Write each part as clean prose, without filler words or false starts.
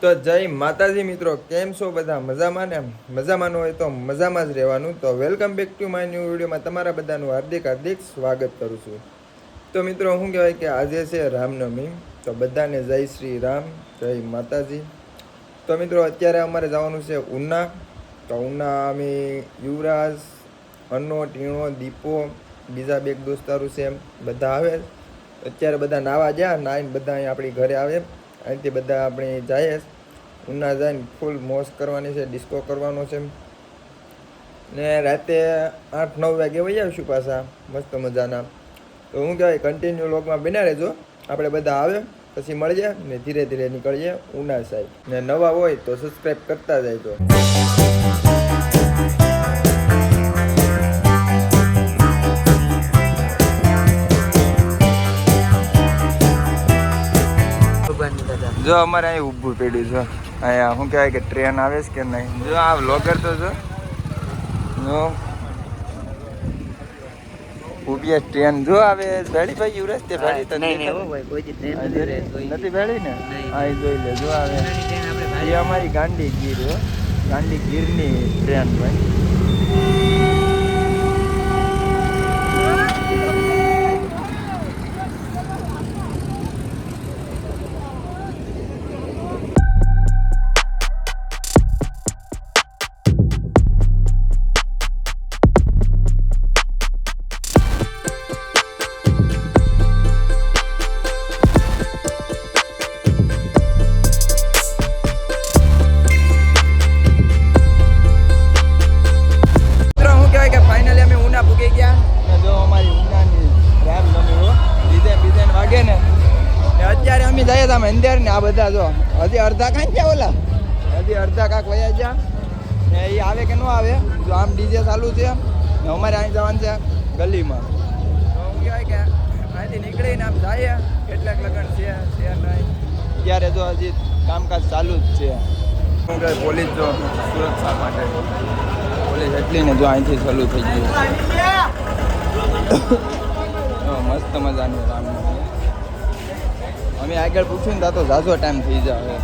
તો જય માતાજી મિત્રો, કેમ છો બધા? મજામાં ને? મજામાં હોય તો મજામાં જ રહેવાનું. તો welcome back to my new વિડીયોમાં તમારા બધાનું હાર્દિક હાર્દિક સ્વાગત કરું છું. તો મિત્રો શું કહેવાય કે આજે છે રામનવમી, તો બધાને જય શ્રી રામ, જય માતાજી. તો મિત્રો અત્યારે અમારે જવાનું છે ઉના. તો ઉના અમે યુવરાજ, અન્નો, ટીણો, દીપો, બીજા બે દોસ્તારું છે, બધા આવે. અત્યારે બધા નાવા ગયા, નાઈને બધા અહીં આપણી ઘરે આવે. અહીંથી બધા આપણે જઈએ ઉના, જઈને ફૂલ મોજ કરવાની છે, ડિસ્કો કરવાનો છે ને રાતે 8-9 વાગે વહી આવીશું પાછા મસ્ત મજાના. તો હું કહેવાય કન્ટિન્યુ લોગમાં બના રહેજો. આપણે બધા આવે પછી મળીએ ને ધીરે ધીરે નીકળીએ ઉના સાઈડ. ને નવા હોય તો સબસ્ક્રાઈબ કરતા જાય. જો અમારે અહીં ઊભું પડ્યું છે, અહીંયા શું કહેવાય કે ટ્રેન આવે છે કે નહીં. જો આ વ્લોગર તો જો ઊભી ટ્રેન જો આવે. ભેળી ભાઈ યુવરાજ તે ભેળી તો નથી ભેળી ને. અહીં જોઈ લે, જો આવે એ અમારી ગાંડી ગીર, ગાંડી ગીરની ટ્રેન ભાઈ. અત્યારે અમે જઈએ તમે અંદર ને આ બધા જો હજી અડધા કાંઈ ગયા, ઓલા હજી અડધા કાંક વયા ગયા ને એ આવે કે ન આવે. જો આમ ડીજે ચાલુ છે ને અમારે અહીં જવાનું છે ગલીમાં. તો શું કહેવાય કે અહીંથી નીકળીને આમ જઈએ. કેટલાક લગ્ન છે નહીં ત્યારે જો હજી કામકાજ ચાલુ જ છે. શું કહેવાય પોલીસ જો સુરક્ષા માટે પોલીસ એટલી ને જો અહીંથી ચાલુ થઈ ગયું. મસ્ત મજાનું રામનવમી. અમે આગળ પૂછ્યું ને તો ઝાઝો ટાઈમ થઈ જાય.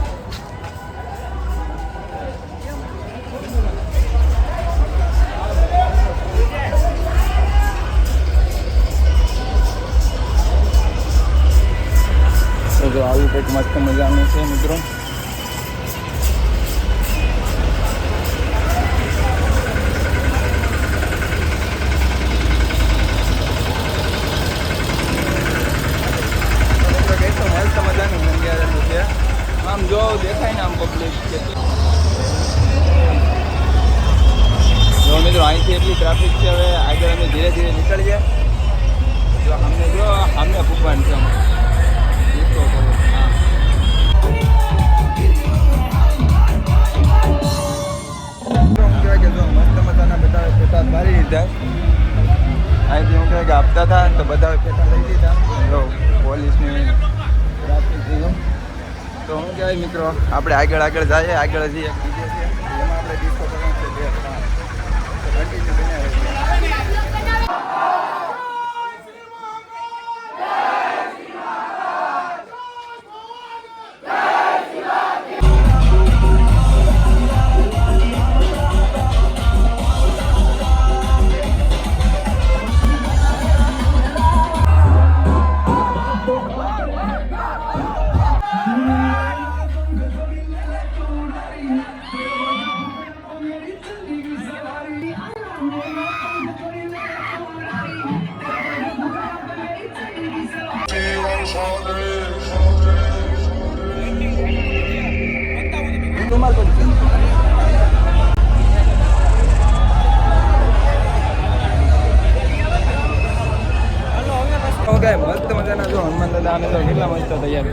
તો જો આવું કંઈક મસ્ત મજાનું છે મિત્રો. આમ જો દેખાય ને આમ પબ્લિક છે. જો મિત્રો અહીંથી એટલી ટ્રાફિક છે. હવે આગળ અમે ધીરે ધીરે નીકળીએ. જો અમને જો અમને ભૂકવાન છે. કહેવાય કે જો મસ્ત મજાના બધા પેટા મારી લીધા. અહીંથી હું કહેવાય કે આપતા હતા તો બધા પેટા લઈ લીધા. જો પોલીસની ટ્રાફિક થયું. તો હું કહેવાય મિત્રો આપણે આગળ જઈએ. આગળ જઈએ બીજે છે એમાં આપણે ડિસ્કો કરવાનું છે. કન્ટિન્યુ બન્યા રહેશે. મસ્ત મજાના જો હનુમાન દાદા અમે તો કેટલા મસ્ત તૈયાર.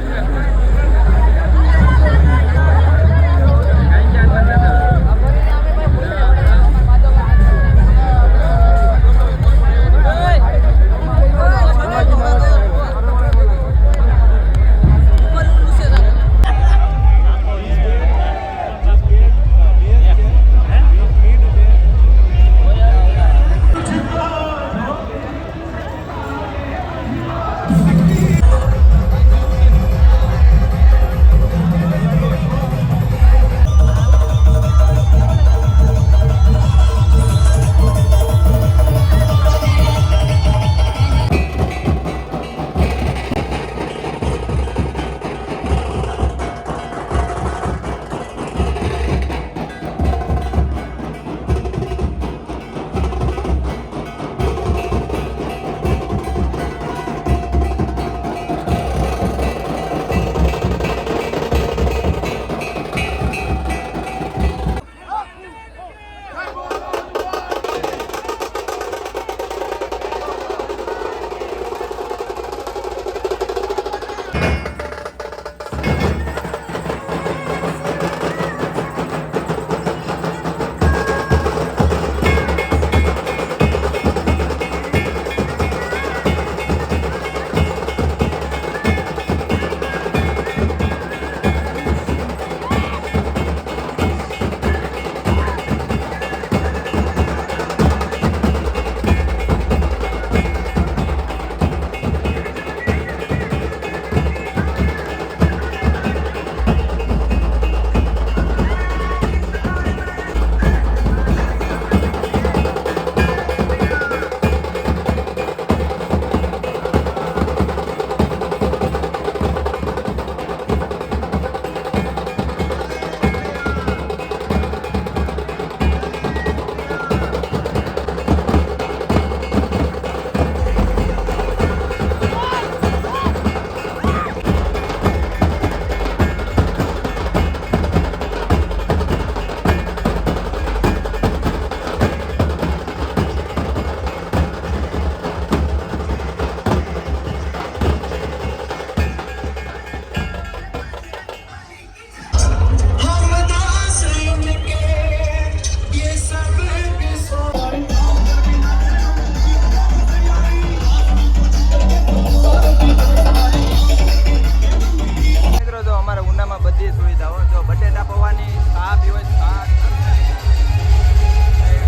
સુવિધા હો. જો બટેટા પૌવાની ચા પીવો ચા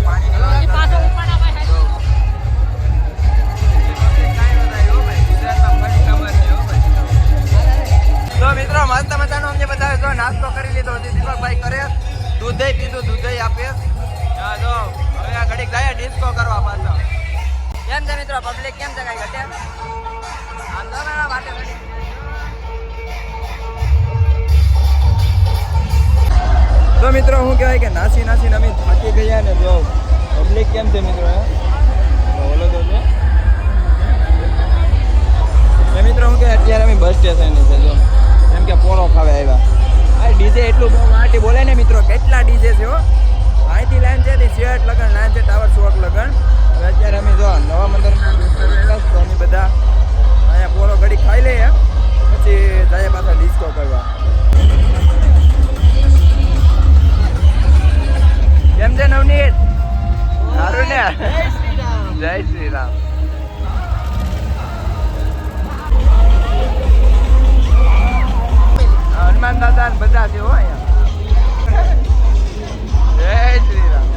પાણી પાછો ઉપાડા ભાઈ તો મિત્રો મસ્ત મજાનો અમને બતાવે તો નાસ્તો કરી લીધો દીપકભાઈ કરે દૂધ પીધું દૂધ આપે. હા જો હવે આ ઘડીક જાય ડિસ્કો કરવા પાછો. કેમ છે મિત્રો પબ્લિક કેમ છે કઈ ઘટે આમ તો ના માટે ઘડી. તો મિત્રો શું કહેવાય કે નાસી નાસીને અમે થાકી ગયા ને જો પબ્લિક કેમ છે મિત્રો બોલો તો મિત્રો શું કે અત્યારે અમે બસ સ્ટેશન છે જો એમ કે પોળો ખાવે આવ્યા. આ ડીજે એટલું બહુ વાટી બોલે ને મિત્રો કેટલા ડીજે છે હો. અહીંથી લાઈન છે શેઠ લગન લાઈન છે ટાવર ચોક લગન. હવે અત્યારે અમે જો નવા મંદિરના તો અમે બધા અહીંયા પોળો ઘડી ખાઈ લઈએ પછી જાય પાછા ડિસ્કો કરવા. કેમ છે નવનીત સારું ને જય શ્રી રામ. હનુમાન દાદા ને બધા છે હો અહીંયા. જય શ્રી રામ.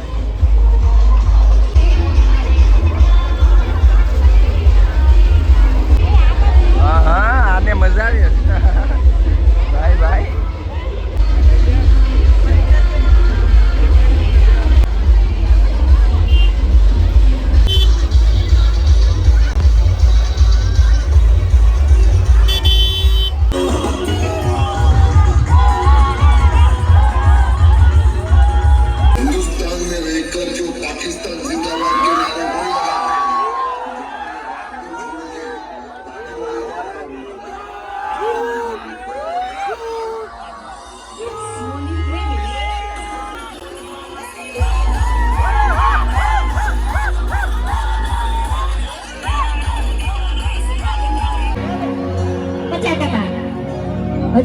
હા હા આને મજા આવી ભાઈ ભાઈ.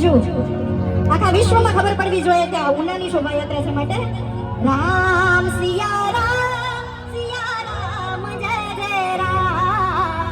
હજુ આખા વિશ્વમાં ખબર પડવી જોઈએ કે આ ઉનાની શોભાયાત્રા છે માટે રામ સિયા રામ જય જય રામ.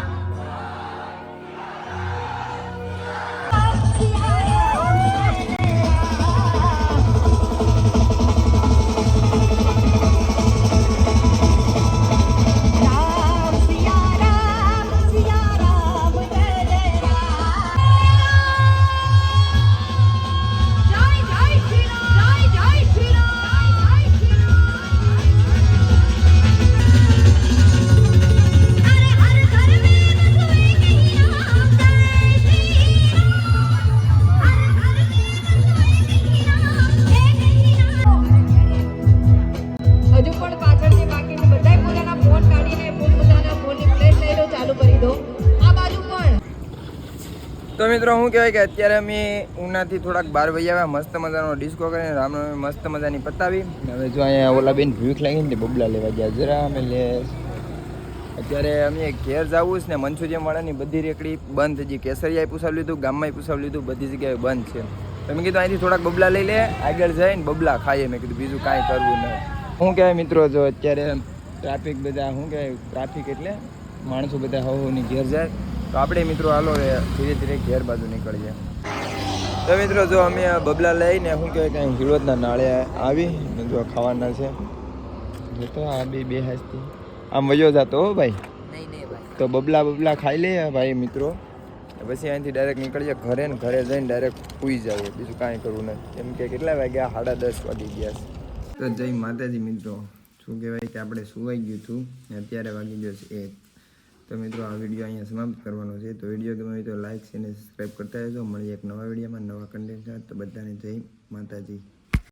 તો મિત્રો શું કહેવાય કે અત્યારે અમે ઉનાથી થોડાક બહાર વહી આવ્યા મસ્ત મજાનો ડિસ્કો કરીને રામનવમી મસ્ત મજાની પતાવી. હવે જો અહીંયા ઓલા બેન ભૂખ લાગી ને બબલા લેવા ગયા જરા અમે લે. અત્યારે અમે ઘેર જવું છે ને મનસુજી વાળાની બધી રેકડી બંધ થઈ ગઈ. કેસરિયાએ પૂછાવી લીધું ગામમાંય પૂછાવી લીધું બધી જગ્યાએ બંધ છે. તમે કીધું અહીંથી થોડાક બબલા લઈ લે આગળ જઈને બબલા ખાઈએ. મેં કીધું બીજું કાંઈ કરવું નહીં. શું કહેવાય મિત્રો જો અત્યારે ટ્રાફિક બધા શું કહેવાય ટ્રાફિક એટલે માણસો બધા હવની ઘેર જાય તો આપણે મિત્રો હાલો ધીરે ધીરે ઘેર બાજુ નીકળીએ. તો મિત્રો જો અમે બબલા લઈને શું કહેવાય કાંઈ હિલોદના નાળે આવી ને જો ખાવાના છે તો આ બે હાથથી આમ વયો જતો હો ભાઈ. તો બબલા ખાઈ લઈએ ભાઈ મિત્રો પછી અહીંથી ડાયરેક્ટ નીકળીએ ઘરે ને ઘરે જઈને ડાયરેક્ટ સૂઈ જઈએ બીજું કાંઈ કરવું નથી. કેમ કે કેટલા વાગ્યા 10:30 વાગી ગયા છે. તો જય માતાજી મિત્રો શું કહેવાય કે આપણે સુવાઈ ગયું હતું અત્યારે વાગી ગયો છે 1. તો મિત્રો આ વિડીયો અહીંયા સમાપ્ત કરવાનો છે. તો વિડીયો ગમે હોય તો લાઈક અને સબસ્ક્રાઈબ કરતા રહેજો. મળીએ એક નવા વિડીયોમાં નવા કન્ટેન્ટ સાથે. તો બધાને જય માતાજી.